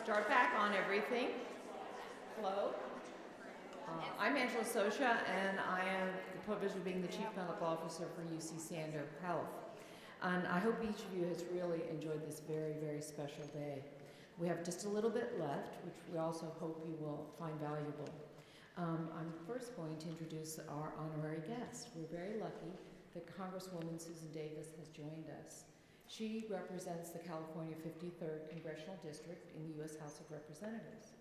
start back on everything. Hello. I'm Scioscia, and I am the privilege of being the Chief Medical Officer for UC Sander Health. And I hope each of you has really enjoyed this very, very special day. We have just a little bit left, which we also hope you will find valuable. I'm first going to introduce our honorary guest. We're very lucky that Congresswoman Susan Davis has joined us. She represents the California 53rd Congressional District in the U.S. House of Representatives.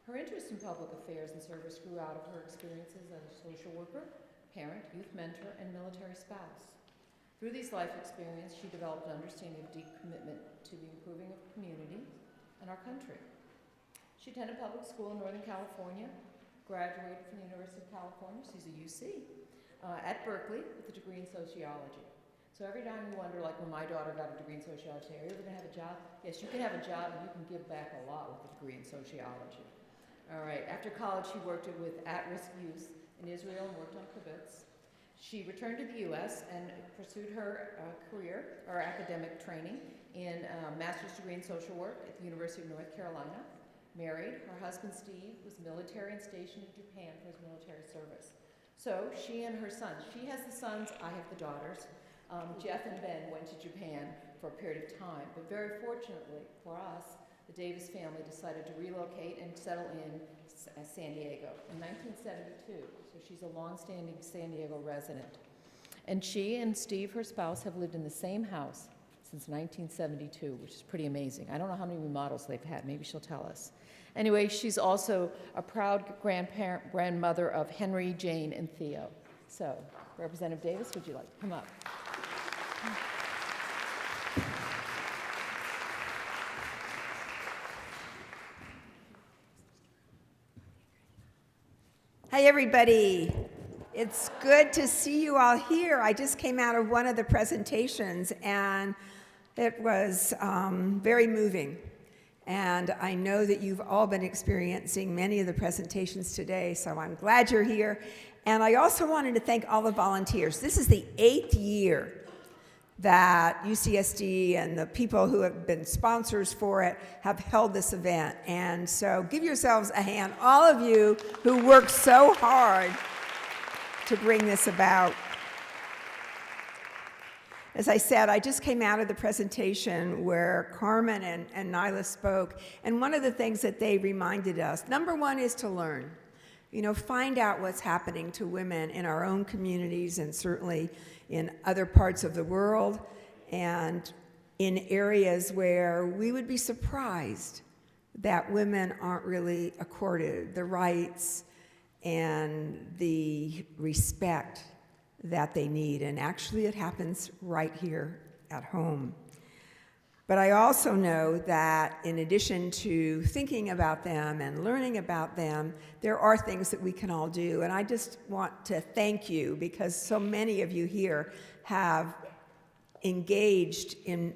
Her interest in public affairs and service grew out of her experiences as a social worker, parent, youth mentor, and military spouse. Through these life experiences, she developed an understanding of deep commitment to the improving of community and our country. She attended public school in Northern California, graduated from the University of California, she's a UC, at Berkeley with a degree in sociology. So every time you wonder, like when my daughter got a degree in sociology, are you ever gonna have a job? Yes, you can have a job and you can give back a lot with a degree in sociology. All right, after college, she worked with at-risk youth in Israel and worked on kibbutz. She returned to the U.S. and pursued her career, or academic training, in a master's degree in social work at the University of North Carolina. Married, her husband Steve was military and stationed in Japan for his military service. So she and her sons, she has the sons, I have the daughters. Jeff and Ben went to Japan for a period of time, but very fortunately for us, the Davis family decided to relocate and settle in San Diego in 1972. So she's a long-standing San Diego resident. And she and Steve, her spouse, have lived in the same house since 1972, which is pretty amazing. I don't know how many remodels they've had. Maybe she'll tell us. Anyway, she's also a proud grandmother of Henry, Jane, and Theo. So, Representative Davis, would you like to come up? Hi, everybody. It's good to see you all here. I just came out of one of the presentations, and it was very moving. And I know that you've all been experiencing many of the presentations today, so I'm glad you're here. And I also wanted to thank all the volunteers. This is the 8th year that UCSD and the people who have been sponsors for it have held this event. And so give yourselves a hand, all of you who worked so hard to bring this about. As I said, I just came out of the presentation where Carmen and Nyla spoke, and one of the things that they reminded us, number one is to learn. You know, find out what's happening to women in our own communities and certainly in other parts of the world and in areas where we would be surprised that women aren't really accorded the rights and the respect that they need. And actually it happens right here at home. But I also know that in addition to thinking about them and learning about them, there are things that we can all do. And I just want to thank you because so many of you here have engaged in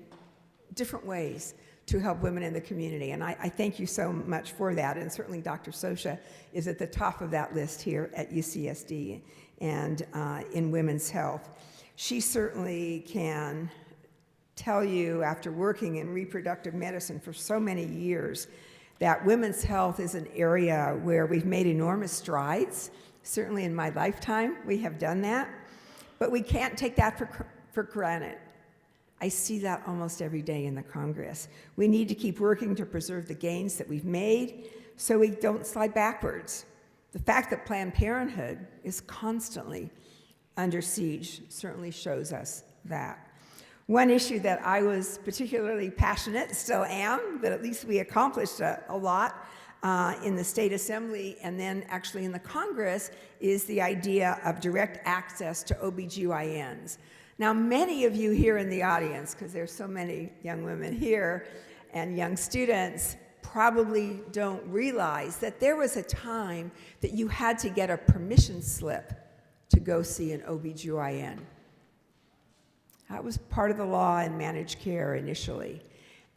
different ways to help women in the community. And I thank you so much for that. And certainly Dr. Scioscia is at the top of that list here at UCSD and in women's health. She certainly can tell you, after working in reproductive medicine for so many years, that women's health is an area where we've made enormous strides. Certainly in my lifetime, we have done that. But we can't take that for granted. I see that almost every day in the Congress. We need to keep working to preserve the gains that we've made so we don't slide backwards. The fact that Planned Parenthood is constantly under siege certainly shows us that. One issue that I was particularly passionate, still am, that at least we accomplished a lot in the State Assembly and then actually in the Congress is the idea of direct access to OBGYNs. Now, many of you here in the audience, because there's so many young women here and young students, probably don't realize that there was a time that you had to get a permission slip to go see an OBGYN. That was part of the law in managed care initially.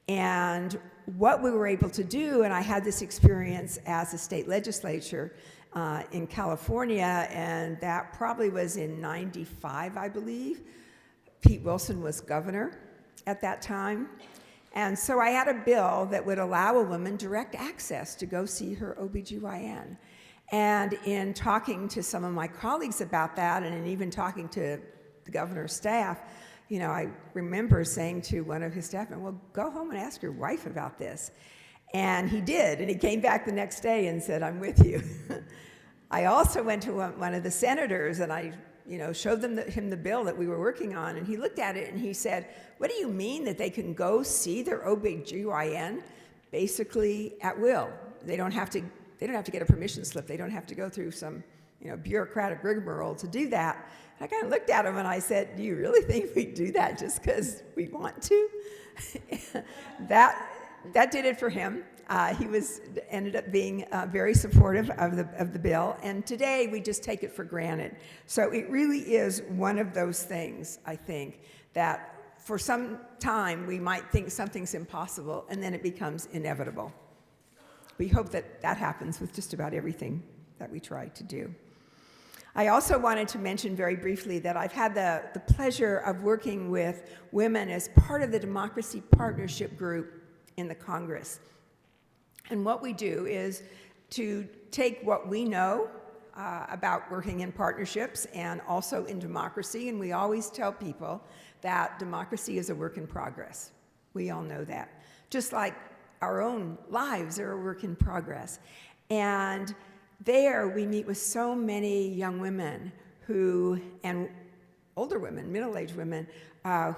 And what we were able to do, and I had this experience as a state legislature in California, and that probably was in '95, I believe. Pete Wilson was governor at that time. And so I had a bill that would allow a woman direct access to go see her OBGYN. And in talking to some of my colleagues about that, and in even talking to the governor's staff, I remember saying to one of his staff, well, go home and ask your wife about this. And he did, and he came back the next day and said, I'm with you. I also went to one of the senators, and I showed him the bill that we were working on, and he looked at it and he said, what do you mean that they can go see their OBGYN basically at will? They don't have to get a permission slip. They don't have to go through some bureaucratic rigmarole to do that. And I kind of looked at him and I said, do you really think we do that just because we want to? That did it for him. He ended up being very supportive of the bill, and today we just take it for granted. So it really is one of those things, I think, that for some time we might think something's impossible, and then it becomes inevitable. We hope that happens with just about everything that we try to do. I also wanted to mention very briefly that I've had the pleasure of working with women as part of the Democracy Partnership Group in the Congress. And what we do is to take what we know about working in partnerships and also in democracy, and we always tell people that democracy is a work in progress. We all know that. Just like our own lives are a work in progress. And there we meet with so many young women and older women, middle-aged women,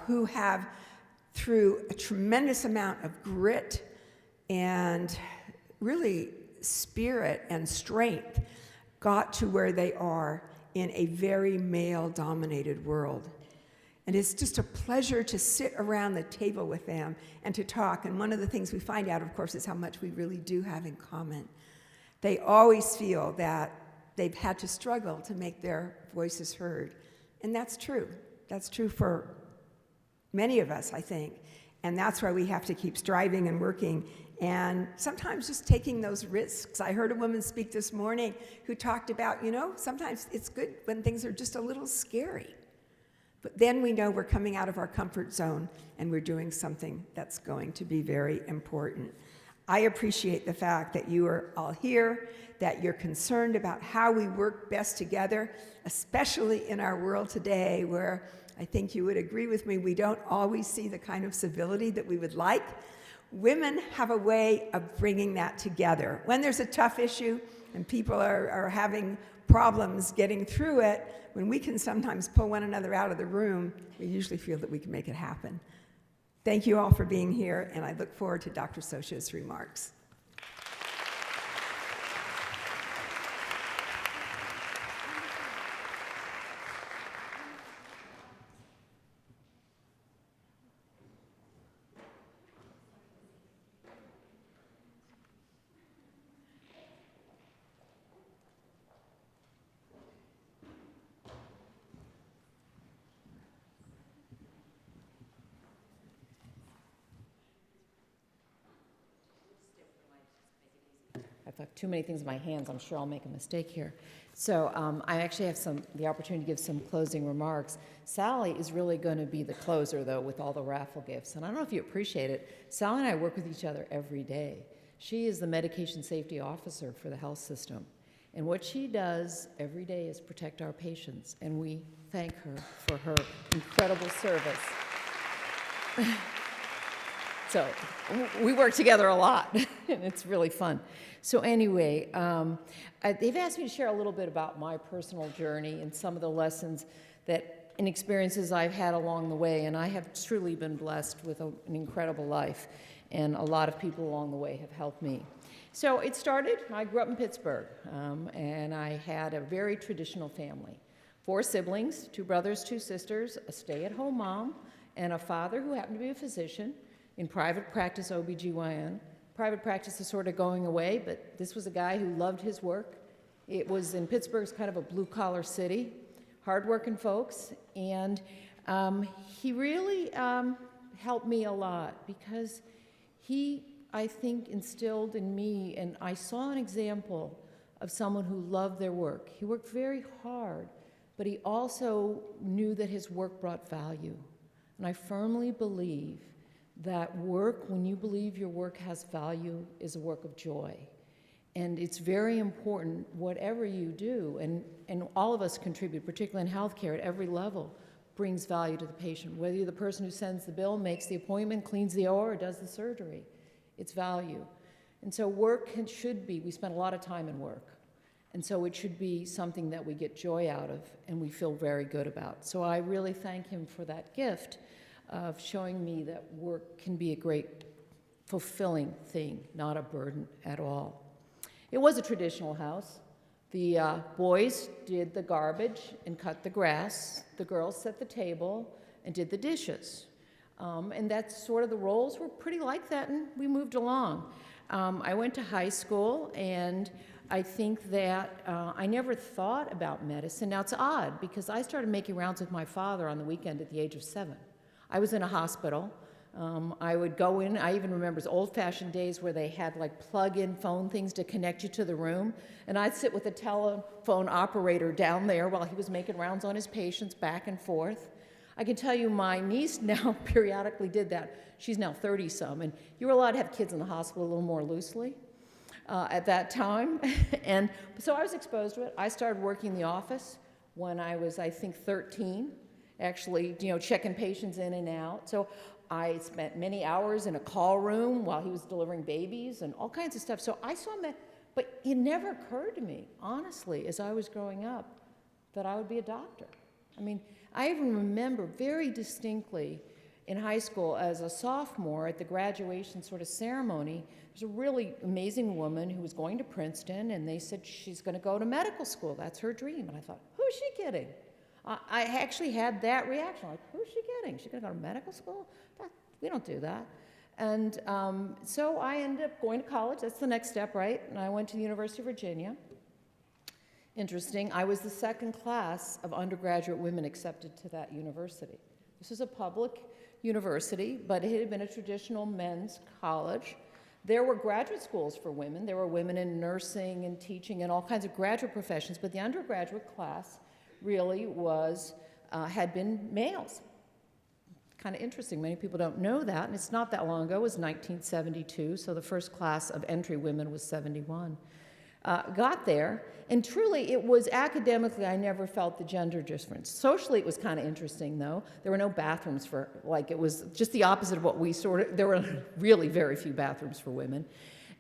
who have, through a tremendous amount of grit and really spirit and strength, got to where they are in a very male-dominated world. And it's just a pleasure to sit around the table with them and to talk. And one of the things we find out, of course, is how much we really do have in common. They always feel that they've had to struggle to make their voices heard. And that's true. That's true for many of us, I think. And that's why we have to keep striving and working, and sometimes just taking those risks. I heard a woman speak this morning who talked about, sometimes it's good when things are just a little scary. But then we know we're coming out of our comfort zone and we're doing something that's going to be very important. I appreciate the fact that you are all here, that you're concerned about how we work best together, especially in our world today where I think you would agree with me, we don't always see the kind of civility that we would like. Women have a way of bringing that together. When there's a tough issue and people are having problems getting through it, when we can sometimes pull one another out of the room, we usually feel that we can make it happen. Thank you all for being here, and I look forward to Dr. Scioscia's remarks. I've got too many things in my hands. I'm sure I'll make a mistake here. So I actually have the opportunity to give some closing remarks. Sally is really going to be the closer, though, with all the raffle gifts. And I don't know if you appreciate it. Sally and I work with each other every day. She is the medication safety officer for the health system. And what she does every day is protect our patients. And we thank her for her incredible service. So we work together a lot, and it's really fun. So anyway, they've asked me to share a little bit about my personal journey and some of the lessons and experiences I've had along the way, and I have truly been blessed with an incredible life, and a lot of people along the way have helped me. So it started, I grew up in Pittsburgh, and I had a very traditional family. 4 siblings, 2 brothers, 2 sisters, a stay-at-home mom, and a father who happened to be a physician in private practice OBGYN. Private practice is sort of going away, but this was a guy who loved his work. It was in Pittsburgh's kind of a blue-collar city, hardworking folks, and he really helped me a lot because he, I think, instilled in me, and I saw an example of someone who loved their work. He worked very hard, but he also knew that his work brought value. And I firmly believe that work, when you believe your work has value, is a work of joy. And it's very important, whatever you do, and all of us contribute, particularly in healthcare at every level, brings value to the patient. Whether you're the person who sends the bill, makes the appointment, cleans the OR, or does the surgery, it's value. And so work should be, we spend a lot of time in work. And so it should be something that we get joy out of and we feel very good about. So I really thank him for that gift of showing me that work can be a great, fulfilling thing, not a burden at all. It was a traditional house. The boys did the garbage and cut the grass. The girls set the table and did the dishes. And that's sort of the roles were pretty like that, and we moved along. I went to high school, and I think that I never thought about medicine. Now, it's odd, because I started making rounds with my father on the weekend at the age of 7. I was in a hospital. I would go in. I even remember old-fashioned days where they had like plug-in phone things to connect you to the room, and I'd sit with a telephone operator down there while he was making rounds on his patients back and forth. I can tell you my niece now periodically did that. She's now 30-some, and you were allowed to have kids in the hospital a little more loosely at that time. And so I was exposed to it. I started working in the office when I was, I think, 13, actually, checking patients in and out. So I spent many hours in a call room while he was delivering babies and all kinds of stuff. So I saw him, but it never occurred to me, honestly, as I was growing up, that I would be a doctor. I mean, I even remember very distinctly in high school as a sophomore at the graduation sort of ceremony, there's a really amazing woman who was going to Princeton, and they said she's going to go to medical school. That's her dream. And I thought, who's she kidding? I actually had that reaction, like, who's she kidding? She's going to go to medical school? We don't do that. And so I ended up going to college. That's the next step, right? And I went to the University of Virginia. Interesting, I was the second class of undergraduate women accepted to that university. This is a public university, but it had been a traditional men's college. There were graduate schools for women. There were women in nursing and teaching and all kinds of graduate professions, but the undergraduate class really was, had been males. Kind of interesting, many people don't know that, and it's not that long ago, it was 1972, so the first class of entry women was 71. Got there, and truly it was academically, I never felt the gender difference. Socially, it was kind of interesting, though. There were no bathrooms for, like, it was just the opposite of what we there were really very few bathrooms for women.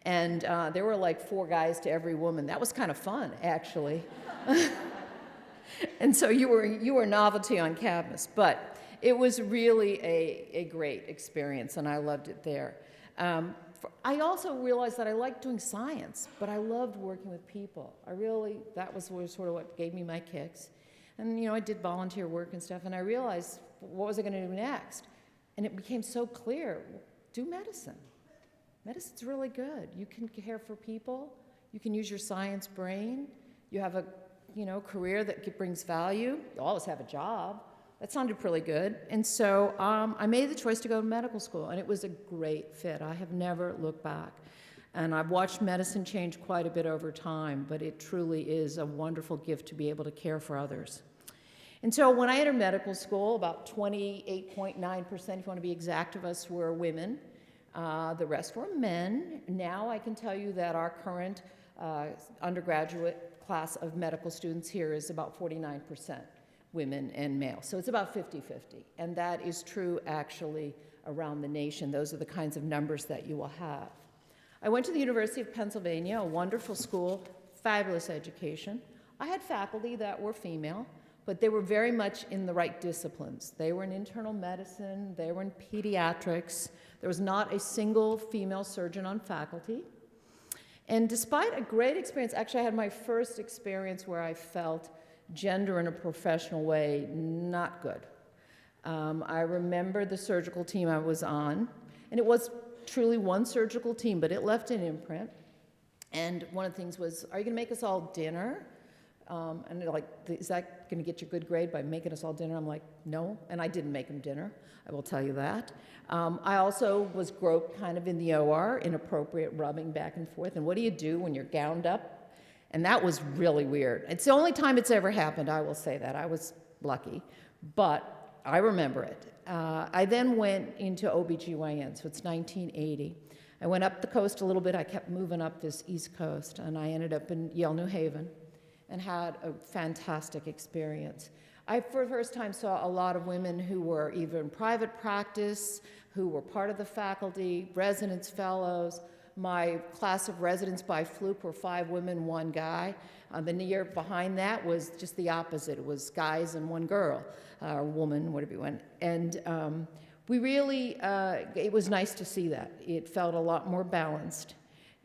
And there were like 4 guys to every woman. That was kind of fun, actually. And so you were a novelty on campus, but it was really a great experience, and I loved it there. I also realized that I liked doing science, but I loved working with people. That was sort of what gave me my kicks. And, I did volunteer work and stuff, and I realized, what was I going to do next? And it became so clear, do medicine. Medicine's really good. You can care for people. You can use your science brain. You have a, career that brings value. You always have a job. That sounded pretty good. And so I made the choice to go to medical school, and it was a great fit. I have never looked back. And I've watched medicine change quite a bit over time, but it truly is a wonderful gift to be able to care for others. And so when I entered medical school, about 28.9%, if you want to be exact, of us were women. The rest were men. Now I can tell you that our current undergraduate class of medical students here is about 49%. Women and males. So it's about 50-50. And that is true actually around the nation. Those are the kinds of numbers that you will have. I went to the University of Pennsylvania, a wonderful school, fabulous education. I had faculty that were female, but they were very much in the right disciplines. They were in internal medicine, they were in pediatrics. There was not a single female surgeon on faculty. And despite a great experience, actually I had my first experience where I felt gender in a professional way, not good. I remember the surgical team I was on, and it was truly one surgical team, but it left an imprint. And one of the things was, are you going to make us all dinner? And they're like, is that going to get you a good grade by making us all dinner? I'm like, no, and I didn't make them dinner, I will tell you that. I also was groped kind of in the OR, inappropriate rubbing back and forth, and what do you do when you're gowned up? And that was really weird. It's the only time it's ever happened, I will say that. I was lucky. But I remember it. I then went into OBGYN, so it's 1980. I went up the coast a little bit. I kept moving up this East Coast, and I ended up in Yale, New Haven, and had a fantastic experience. I, for the first time, saw a lot of women who were either in private practice, who were part of the faculty, residents, fellows. My class of residents by fluke were 5 women, 1 guy. The year behind that was just the opposite. It was guys and 1 girl, or woman, whatever you want. And we really, it was nice to see that. It felt a lot more balanced.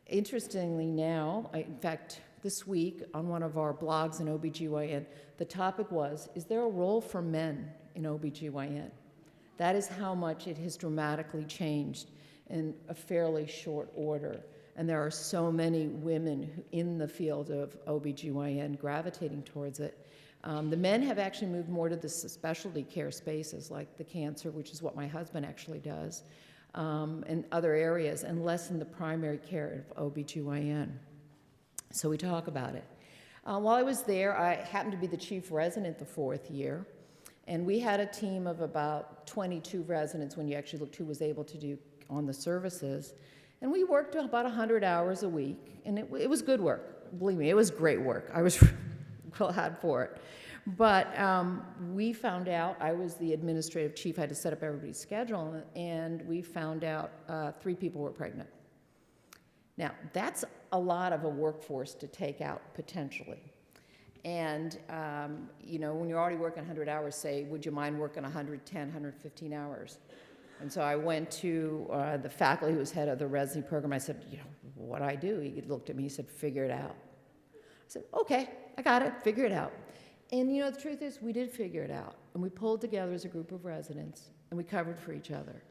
Interestingly now, in fact, this week on one of our blogs in OBGYN, the topic was, is there a role for men in OBGYN? That is how much it has dramatically changed in a fairly short order. And there are so many women in the field of OBGYN gravitating towards it. The men have actually moved more to the specialty care spaces, like the cancer, which is what my husband actually does, and other areas, and less in the primary care of OBGYN. So we talk about it. While I was there, I happened to be the chief resident the 4th year, and we had a team of about 22 residents when you actually looked who was able to do on the services. And we worked about 100 hours a week, and it was good work. Believe me, it was great work. I was glad for it. But we found out, I was the administrative chief, I had to set up everybody's schedule, and we found out 3 people were pregnant. Now, that's a lot of a workforce to take out, potentially. And, you know, when you're already working 100 hours, say, would you mind working 110, 115 hours? And so I went to the faculty who was head of the residency program. I said, you know, what do I do? He looked at me, he said, figure it out. I said, okay, I got it, figure it out. And, you know, the truth is, we did figure it out. And we pulled together as a group of residents, and we covered for each other.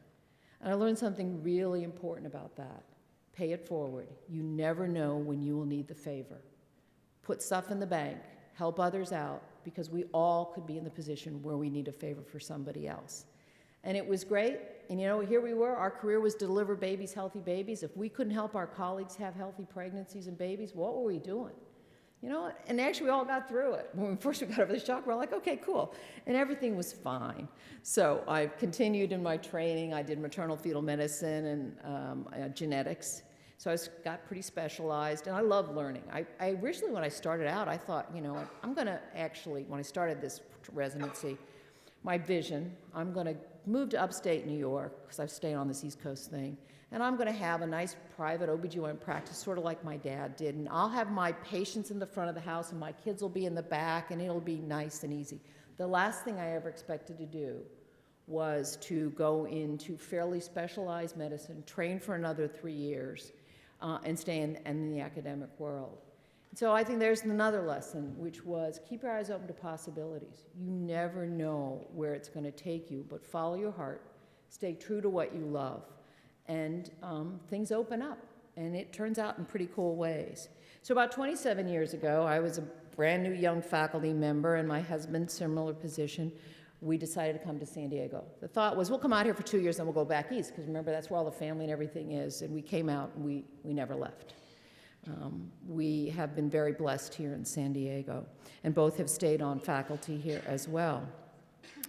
And I learned something really important about that. Pay it forward. You never know when you will need the favor. Put stuff in the bank, help others out, because we all could be in the position where we need a favor for somebody else. And it was great. And you know, here we were, our career was to deliver babies, healthy babies. If we couldn't help our colleagues have healthy pregnancies and babies, what were we doing? You know, and actually we all got through it. When we first got over the shock, we're all like, okay, cool. And everything was fine. So I continued in my training. I did maternal fetal medicine and genetics. So I got pretty specialized, and I love learning. I originally, when I started out, I thought, you know, I'm going to actually, when I started this residency, my vision, I'm going to move to upstate New York, because I've stayed on this East Coast thing, and I'm going to have a nice private OBGYN practice, sort of like my dad did, and I'll have my patients in the front of the house, and my kids will be in the back, and it'll be nice and easy. The last thing I ever expected to do was to go into fairly specialized medicine, train for another 3 years, and stay in the academic world. So I think there's another lesson, which was keep your eyes open to possibilities. You never know where it's going to take you, but follow your heart, stay true to what you love, and things open up, and it turns out in pretty cool ways. So about 27 years ago, I was a brand new young faculty member, and my husband, similar position. We decided to come to San Diego. The thought was, we'll come out here for 2 years, and we'll go back east, because remember, that's where all the family and everything is, and we came out, and we never left. We have been very blessed here in San Diego, and both have stayed on faculty here as well.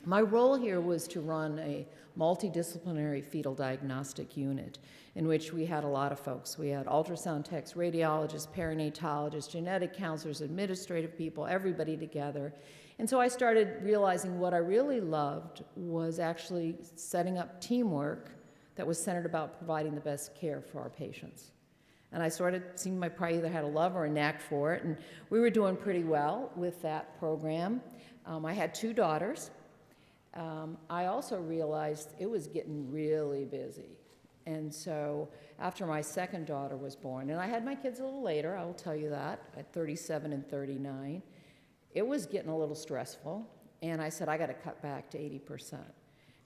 My role here was to run a multidisciplinary fetal diagnostic unit in which we had a lot of folks. We had ultrasound techs, radiologists, perinatologists, genetic counselors, administrative people, everybody together. And so I started realizing what I really loved was actually setting up teamwork that was centered about providing the best care for our patients. And I started seeing I probably either had a love or a knack for it, and we were doing pretty well with that program. I had 2 daughters. I also realized it was getting really busy. And so after my second daughter was born, and I had my kids a little later, I will tell you that, at 37 and 39, it was getting a little stressful, and I said, I got to cut back to 80%.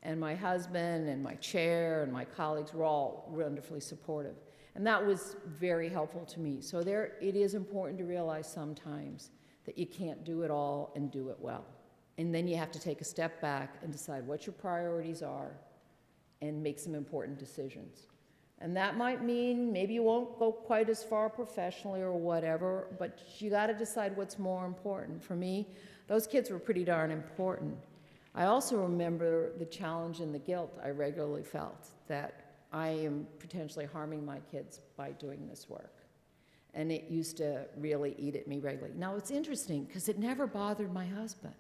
And my husband and my chair and my colleagues were all wonderfully supportive. And that was very helpful to me. So it is important to realize sometimes that you can't do it all and do it well. And then you have to take a step back and decide what your priorities are and make some important decisions. And that might mean maybe you won't go quite as far professionally or whatever, but you got to decide what's more important. For me, those kids were pretty darn important. I also remember the challenge and the guilt I regularly felt that I am potentially harming my kids by doing this work. And it used to really eat at me regularly. Now, it's interesting because it never bothered my husband.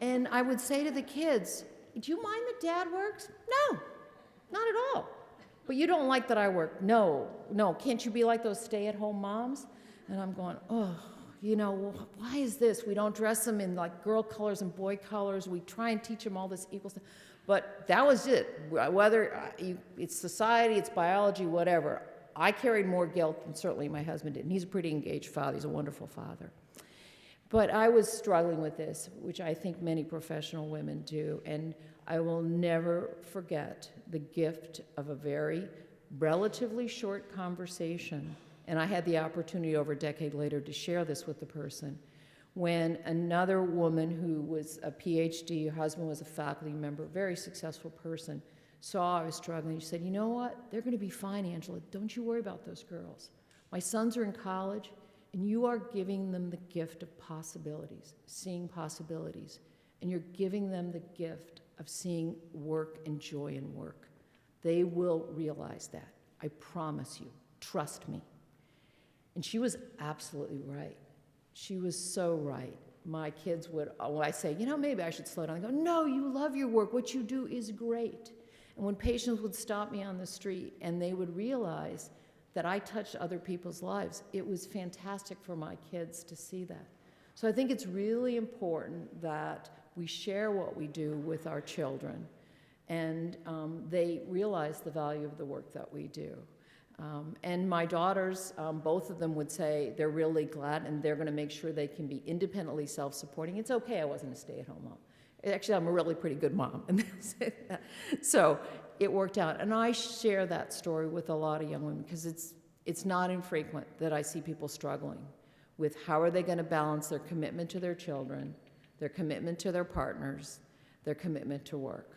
And I would say to the kids, do you mind that Dad works? No, not at all. But you don't like that I work? No, can't you be like those stay-at-home moms? And I'm going, oh, you know, why is this? We don't dress them in like girl colors and boy colors. We try and teach them all this equal stuff. But that was it. Whether it's society, it's biology, whatever. I carried more guilt than certainly my husband did. And he's a pretty engaged father. He's a wonderful father. But I was struggling with this, which I think many professional women do. And I will never forget the gift of a very relatively short conversation. And I had the opportunity over a decade later to share this with the person. When another woman who was a PhD, her husband was a faculty member, very successful person, saw I was struggling. She said, you know what? They're going to be fine, Angela. Don't you worry about those girls. My sons are in college, and you are giving them the gift of possibilities, seeing possibilities. And you're giving them the gift of seeing work and joy in work. They will realize that. I promise you. Trust me. And she was absolutely right. She was so right. My kids would, when I say, you know, maybe I should slow down, I go, no, you love your work. What you do is great. And when patients would stop me on the street and they would realize that I touched other people's lives, it was fantastic for my kids to see that. So I think it's really important that we share what we do with our children, and they realize the value of the work that we do. And my daughters, both of them would say they're really glad, and they're going to make sure they can be independently self-supporting. It's okay I wasn't a stay-at-home mom. Actually, I'm a really pretty good mom. And they'll say that. So it worked out. And I share that story with a lot of young women because it's not infrequent that I see people struggling with how are they going to balance their commitment to their children, their commitment to their partners, their commitment to work.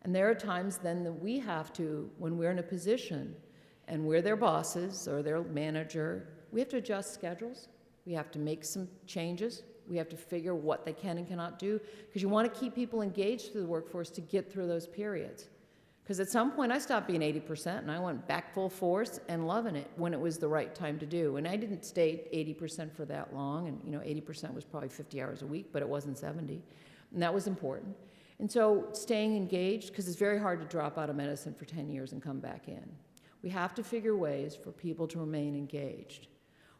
And there are times then that we have to, when we're in a position and we're their bosses or their manager, we have to adjust schedules. We have to make some changes. We have to figure what they can and cannot do, because you want to keep people engaged through the workforce to get through those periods. Because at some point I stopped being 80% and I went back full force and loving it when it was the right time to do. And I didn't stay 80% for that long, and 80% was probably 50 hours a week, but it wasn't 70. And that was important. And so staying engaged, because it's very hard to drop out of medicine for 10 years and come back in. We have to figure ways for people to remain engaged.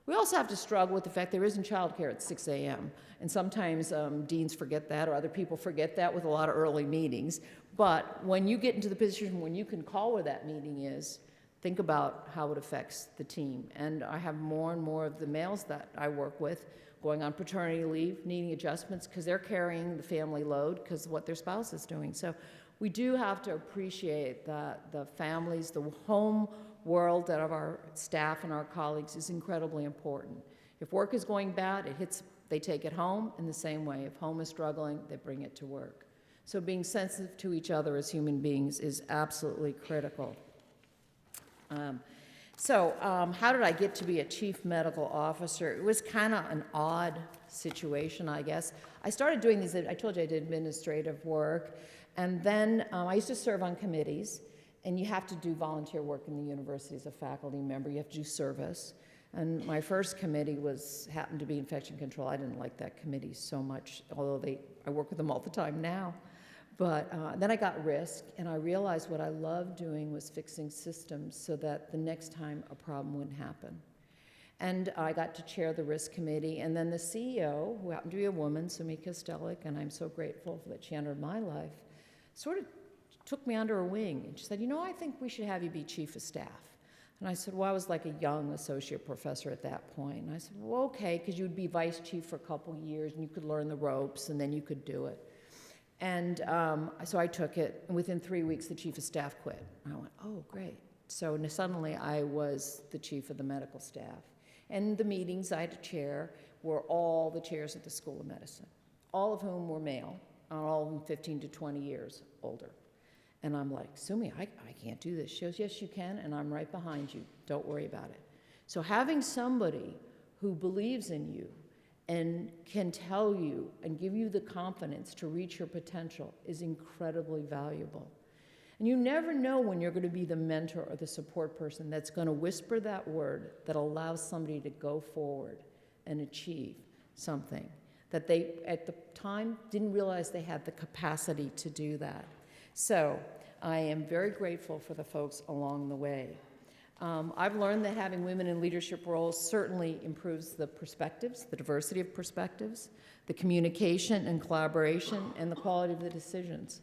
We also have to struggle with the fact there isn't childcare at 6 a.m. And sometimes deans forget that, or other people forget that with a lot of early meetings. But when you get into the position when you can call where that meeting is, think about how it affects the team. And I have more and more of the males that I work with going on paternity leave, needing adjustments because they're carrying the family load because of what their spouse is doing. So we do have to appreciate that the families, the home world that of our staff and our colleagues is incredibly important. If work is going bad, they take it home in the same way. If home is struggling, they bring it to work. So being sensitive to each other as human beings is absolutely critical. How did I get to be a chief medical officer? It was kind of an odd situation, I guess. I started doing these, I told you I did administrative work, and then I used to serve on committees. And you have to do volunteer work in the university as a faculty member. You have to do service. And my first committee happened to be infection control. I didn't like that committee so much, although I work with them all the time now. But then I got risk, and I realized what I loved doing was fixing systems so that the next time a problem wouldn't happen. And I got to chair the risk committee, and then the CEO, who happened to be a woman, Sumika Stelik, and I'm so grateful that she entered my life, sort of took me under her wing, and she said, I think we should have you be chief of staff. And I said, well, I was like a young associate professor at that point. And I said, well, okay, because you would be vice chief for a couple years, and you could learn the ropes, and then you could do it. And so I took it, and within 3 weeks, the chief of staff quit. And I went, oh, great. So suddenly, I was the chief of the medical staff. And the meetings I had to chair were all the chairs at the School of Medicine, all of whom were male, all of them 15 to 20 years older. And I'm like, Sumi, I can't do this. She goes, yes, you can, and I'm right behind you. Don't worry about it. So having somebody who believes in you and can tell you and give you the confidence to reach your potential is incredibly valuable. And you never know when you're going to be the mentor or the support person that's going to whisper that word that allows somebody to go forward and achieve something that they, at the time, didn't realize they had the capacity to do that. So I am very grateful for the folks along the way. I've learned that having women in leadership roles certainly improves the perspectives, the diversity of perspectives, the communication and collaboration, and the quality of the decisions.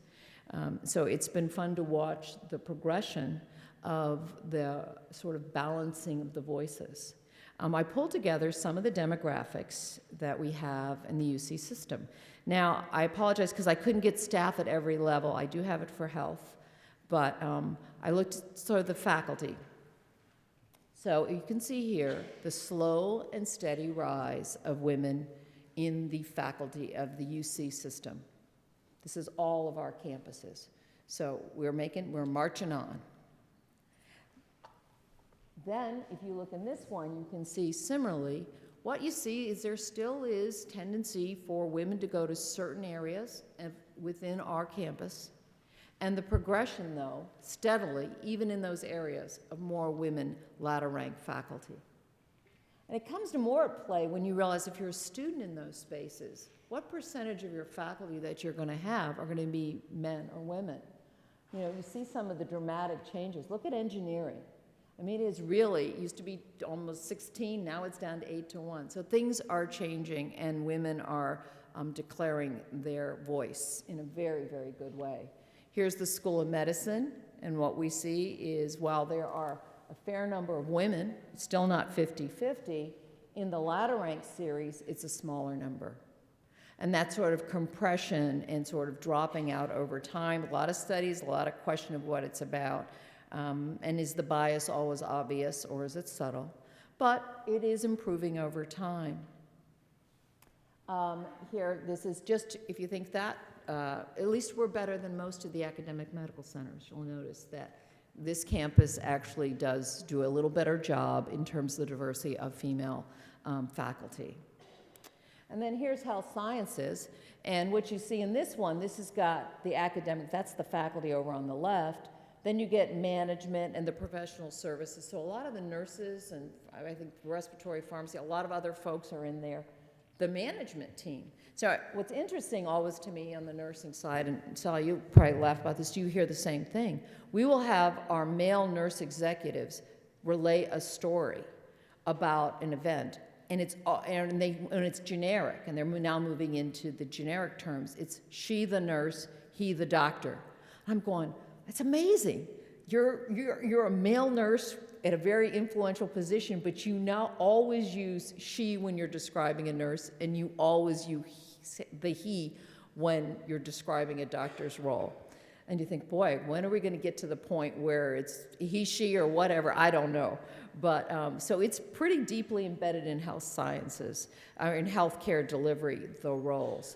So it's been fun to watch the progression of the sort of balancing of the voices. I pulled together some of the demographics that we have in the UC system. Now, I apologize because I couldn't get staff at every level. I do have it for health, but I looked at sort of the faculty. So you can see here the slow and steady rise of women in the faculty of the UC system. This is all of our campuses. So we're marching on. Then, if you look in this one, you can see similarly, what you see is there still is tendency for women to go to certain areas within our campus, and the progression, though, steadily, even in those areas, of more women ladder-rank faculty. And it comes to more at play when you realize if you're a student in those spaces, what percentage of your faculty that you're going to have are going to be men or women? You know, you see some of the dramatic changes. Look at engineering. I mean, it used to be almost 16, now it's down to 8-1. So things are changing, and women are declaring their voice in a very, very good way. Here's the School of Medicine, and what we see is while there are a fair number of women, still not 50-50, in the ladder rank series, it's a smaller number. And that sort of compression and sort of dropping out over time, a lot of studies, a lot of question of what it's about. And is the bias always obvious, or is it subtle? But it is improving over time. Here, this is just, if you think that, at least we're better than most of the academic medical centers. You'll notice that this campus actually does do a little better job in terms of the diversity of female faculty. And then here's health sciences. And what you see in this one, this has got the academic, that's the faculty over on the left. Then you get management and the professional services. So a lot of the nurses and I think respiratory pharmacy, a lot of other folks are in there. The management team. So what's interesting always to me on the nursing side, and Sal, you probably laugh about this, you hear the same thing. We will have our male nurse executives relay a story about an event, and it's generic, and they're now moving into the generic terms. It's she the nurse, he the doctor. I'm going, that's amazing. You're a male nurse at a very influential position, but you now always use she when you're describing a nurse, and you always use the he when you're describing a doctor's role. And you think, boy, when are we going to get to the point where it's he, she, or whatever? I don't know. But so it's pretty deeply embedded in health sciences, or in healthcare delivery, the roles.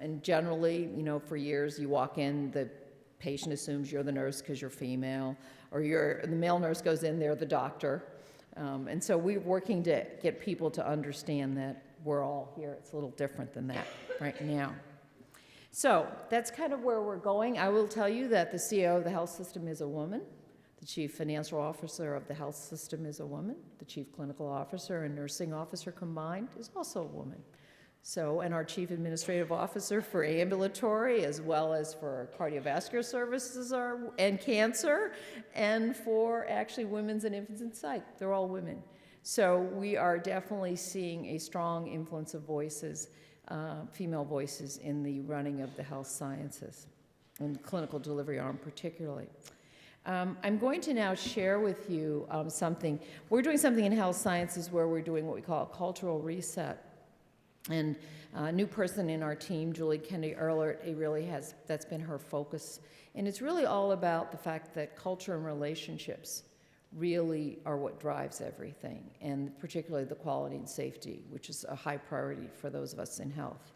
And generally, you know, for years you walk in, the patient assumes you're the nurse because you're female, or the male nurse goes in, they're the doctor. And so we're working to get people to understand that we're all here. It's a little different than that right now. So that's kind of where we're going. I will tell you that the CEO of the health system is a woman. The chief financial officer of the health system is a woman. The chief clinical officer and nursing officer combined is also a woman. So, and our chief administrative officer for ambulatory, as well as for cardiovascular services and cancer, and for actually women's and infants and psych, they're all women. So we are definitely seeing a strong influence of voices, female voices in the running of the health sciences, and clinical delivery arm particularly. I'm going to now share with you something. We're doing something in health sciences where we're doing what we call a cultural reset. And a new person in our team, Julie Kennedy-Earlert, that's been her focus. And it's really all about the fact that culture and relationships really are what drives everything, and particularly the quality and safety, which is a high priority for those of us in health.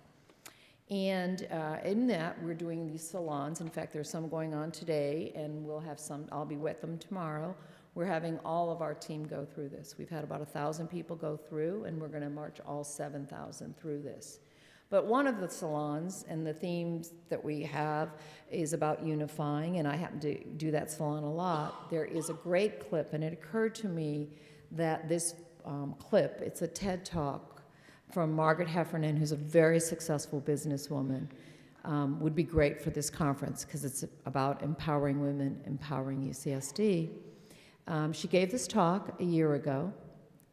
And in that, we're doing these salons. In fact, there's some going on today, and we'll have some, I'll be with them tomorrow, we're having all of our team go through this. We've had about 1,000 people go through, and we're going to march all 7,000 through this. But one of the salons and the themes that we have is about unifying, and I happen to do that salon a lot. There is a great clip, and it occurred to me that this clip, it's a TED Talk from Margaret Heffernan, who's a very successful businesswoman, would be great for this conference because it's about empowering women, empowering UCSD. She gave this talk a year ago,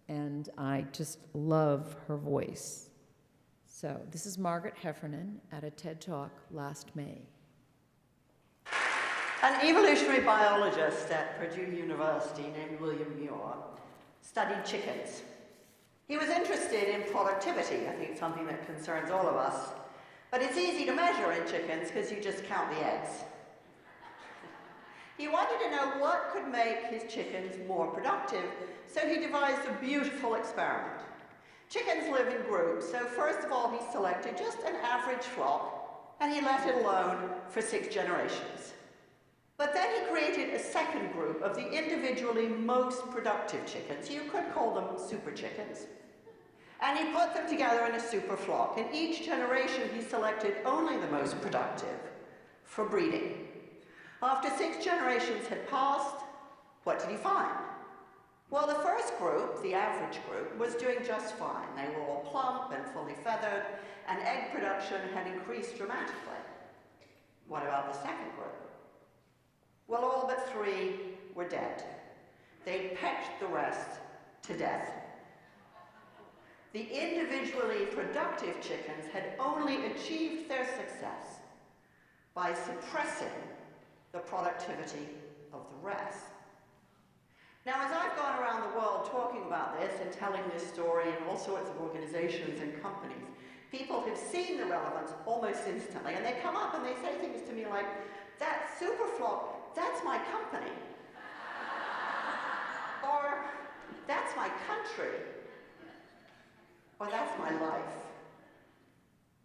and I just love her voice. So this is Margaret Heffernan at a TED Talk last May. An evolutionary biologist at Purdue University named William Muir studied chickens. He was interested in productivity, I think something that concerns all of us, but it's easy to measure in chickens because you just count the eggs. He wanted to know what could make his chickens more productive, so he devised a beautiful experiment. Chickens live in groups, so first of all he selected just an average flock, and he let it alone for 6 generations. But then he created a second group of the individually most productive chickens. You could call them super chickens. And he put them together in a super flock. In each generation, he selected only the most productive for breeding. After 6 generations had passed, what did he find? Well, the first group, the average group, was doing just fine. They were all plump and fully feathered, and egg production had increased dramatically. What about the second group? Well, all but 3 were dead. They'd pecked the rest to death. The individually productive chickens had only achieved their success by suppressing the productivity of the rest. Now, as I've gone around the world talking about this and telling this story in all sorts of organizations and companies, people have seen the relevance almost instantly, and they come up and they say things to me like, that superflock, that's my company. Or, that's my country. Or, that's my life.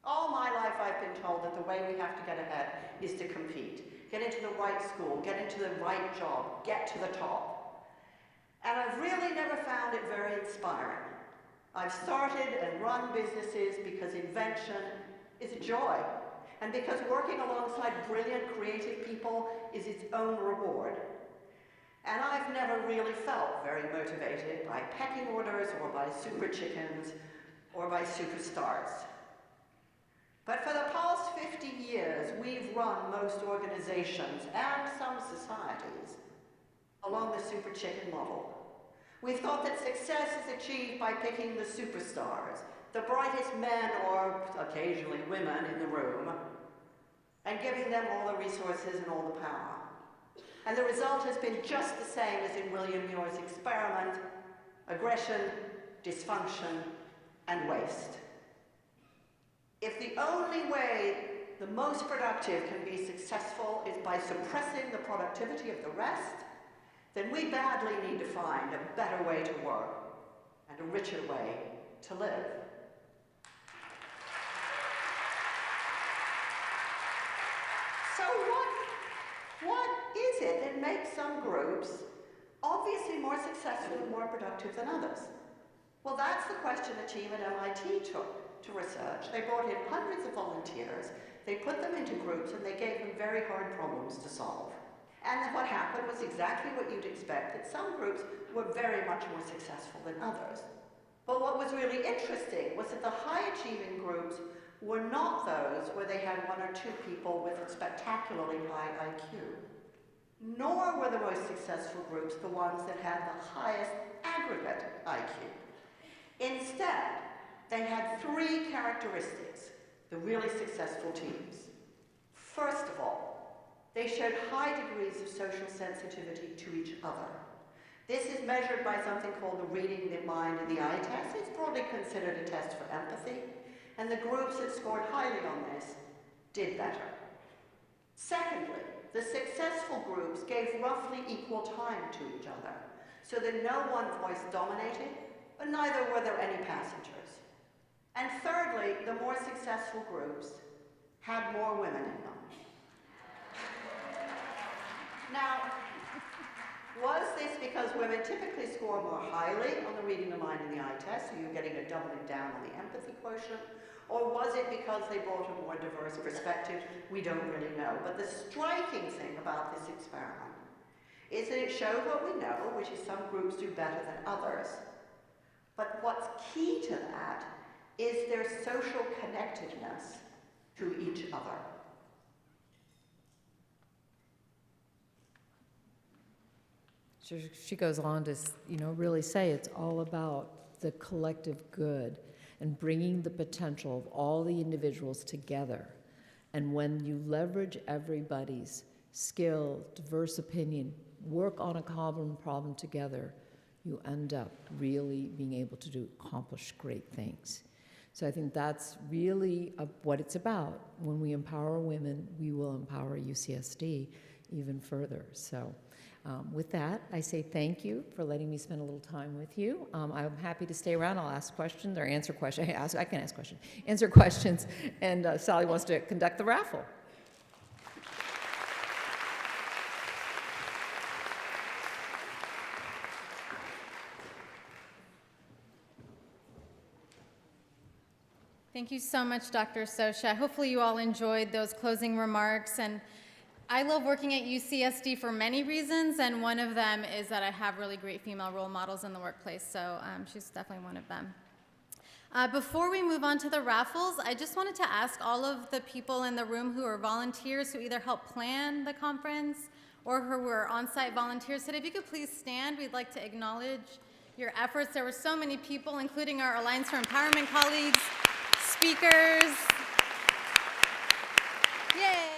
All my life I've been told that the way we have to get ahead is to compete. Get into the right school, get into the right job, get to the top. And I've really never found it very inspiring. I've started and run businesses because invention is a joy, and because working alongside brilliant, creative people is its own reward. And I've never really felt very motivated by pecking orders or by super chickens or by superstars. But for the past 50 years, we've run most organizations and some societies along the super chicken model. We've thought that success is achieved by picking the superstars, the brightest men or occasionally women in the room, and giving them all the resources and all the power. And the result has been just the same as in William Muir's experiment: aggression, dysfunction, and waste. If the only way the most productive can be successful is by suppressing the productivity of the rest, then we badly need to find a better way to work and a richer way to live. So what is it that makes some groups obviously more successful and more productive than others? Well, that's the question the team at MIT took to research. They brought in hundreds of volunteers, they put them into groups, and they gave them very hard problems to solve. And what happened was exactly what you'd expect, that some groups were very much more successful than others. But what was really interesting was that the high-achieving groups were not those where they had 1 or 2 people with a spectacularly high IQ. Nor were the most successful groups the ones that had the highest aggregate IQ. Instead, they had 3 characteristics, the really successful teams. First of all, they showed high degrees of social sensitivity to each other. This is measured by something called the reading the mind and the eye test. It's broadly considered a test for empathy, and the groups that scored highly on this did better. Secondly, the successful groups gave roughly equal time to each other, so that no one voice dominated, but neither were there any passengers. And thirdly, the more successful groups had more women in them. Now, Was this because women typically score more highly on the reading the mind and the eye test, so you're getting a doubling down on the empathy quotient? Or was it because they brought a more diverse perspective? We don't really know. But the striking thing about this experiment is that it showed what we know, which is some groups do better than others. But what's key to that is their social connectedness to each other. She goes on to, really say it's all about the collective good and bringing the potential of all the individuals together. And when you leverage everybody's skill, diverse opinion, work on a common problem together, you end up really being able to accomplish great things. So I think that's really what it's about. When we empower women, we will empower UCSD even further. So with that, I say thank you for letting me spend a little time with you. I'm happy to stay around. I'll ask questions or answer questions. I can ask questions. Answer questions. And Sally wants to conduct the raffle. Thank you so much, Dr. Scioscia. Hopefully you all enjoyed those closing remarks. And I love working at UCSD for many reasons, and one of them is that I have really great female role models in the workplace, so she's definitely one of them. Before we move on to the raffles, I just wanted to ask all of the people in the room who are volunteers who either helped plan the conference or who were on-site volunteers today, if you could please stand, we'd like to acknowledge your efforts. There were so many people, including our Alliance for Empowerment colleagues, speakers. Yay!